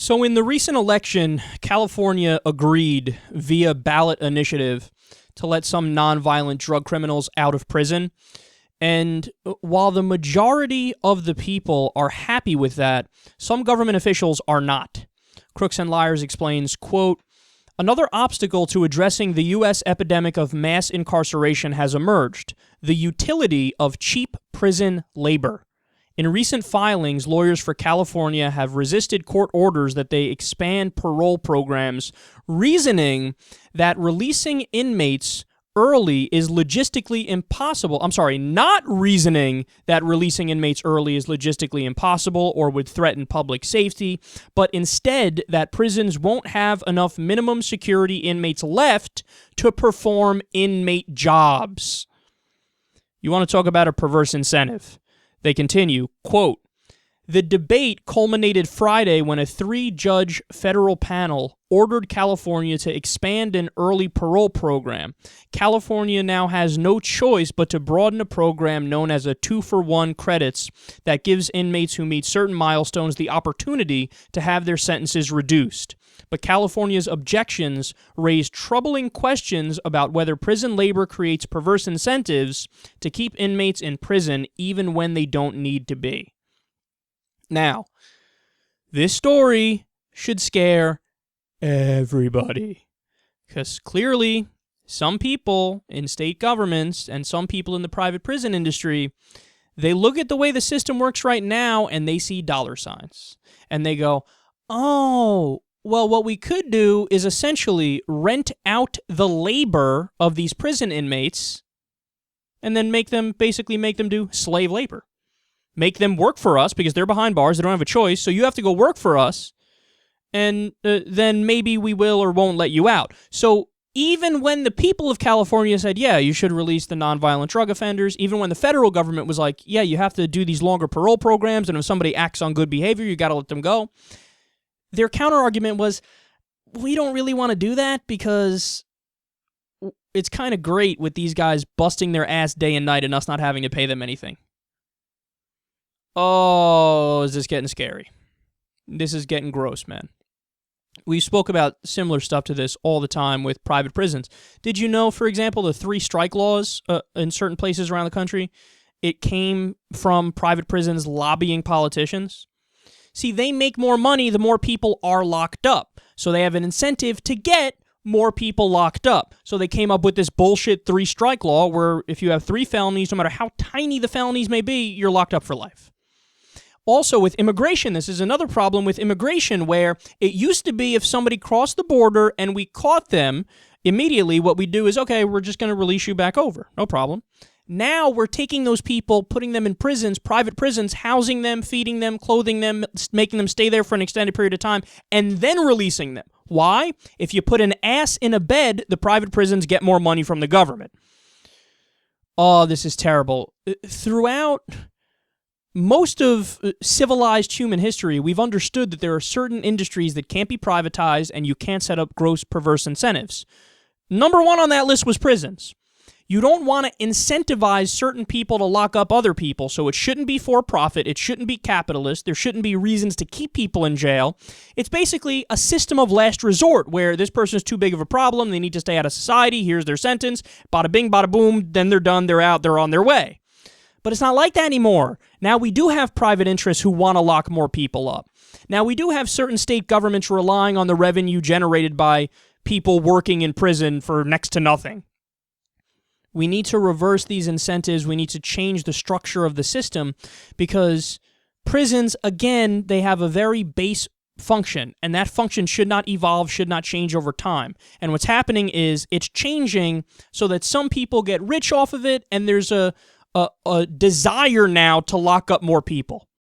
So in the recent election, California agreed via ballot initiative to let some nonviolent drug criminals out of prison. And while the majority of the people are happy with that, some government officials are not. Crooks and Liars explains, quote, "Another obstacle to addressing the U.S. epidemic of mass incarceration has emerged: the utility of cheap prison labor. In recent filings, lawyers for California have resisted court orders that they expand parole programs, reasoning that releasing inmates early is logistically impossible. Not reasoning that releasing inmates early is logistically impossible or would threaten public safety, but instead that prisons won't have enough minimum security inmates left to perform inmate jobs." You want to talk about a perverse incentive? They continue, quote, "The debate culminated Friday when a 3-judge federal panel ordered California to expand an early parole program. California now has no choice but to broaden a program known as a 2-for-1 credits that gives inmates who meet certain milestones the opportunity to have their sentences reduced. But California's objections raise troubling questions about whether prison labor creates perverse incentives to keep inmates in prison even when they don't need to be." Now, this story should scare everybody, because clearly some people in state governments and some people in the private prison industry, they look at the way the system works right now and they see dollar signs. And they go, oh, well, what we could do is essentially rent out the labor of these prison inmates and then make them do slave labor. Make them work for us because they're behind bars. They don't have a choice. So you have to go work for us, and then maybe we will or won't let you out. So even when the people of California said, yeah, you should release the nonviolent drug offenders, even when the federal government was like, yeah, you have to do these longer parole programs, and if somebody acts on good behavior, you got to let them go, their counter-argument was, we don't really want to do that because it's kind of great with these guys busting their ass day and night and us not having to pay them anything. Oh, is this getting scary? This is getting gross, man. We spoke about similar stuff to this all the time with private prisons. Did you know, for example, the 3 strike laws in certain places around the country, it came from private prisons lobbying politicians? See, they make more money the more people are locked up. So they have an incentive to get more people locked up. So they came up with this bullshit 3 strike law where if you have 3 felonies, no matter how tiny the felonies may be, you're locked up for life. Also, with immigration, this is another problem with immigration where it used to be if somebody crossed the border and we caught them, immediately what we do is, okay, we're just going to release you back over. No problem. Now we're taking those people, putting them in prisons, private prisons, housing them, feeding them, clothing them, making them stay there for an extended period of time, and then releasing them. Why? If you put an ass in a bed, the private prisons get more money from the government. Oh, this is terrible. Throughout most of civilized human history, we've understood that there are certain industries that can't be privatized and you can't set up gross perverse incentives. Number 1 on that list was prisons. You don't want to incentivize certain people to lock up other people, so it shouldn't be for profit, it shouldn't be capitalist, there shouldn't be reasons to keep people in jail. It's basically a system of last resort where this person is too big of a problem, they need to stay out of society, here's their sentence, bada bing, bada boom, then they're done, they're out, they're on their way. But it's not like that anymore. Now we do have private interests who want to lock more people up. Now we do have certain state governments relying on the revenue generated by people working in prison for next to nothing. We need to reverse these incentives. We need to change the structure of the system because prisons, again, they have a very base function, and that function should not evolve, should not change over time. And what's happening is it's changing so that some people get rich off of it, and there's a desire now to lock up more people.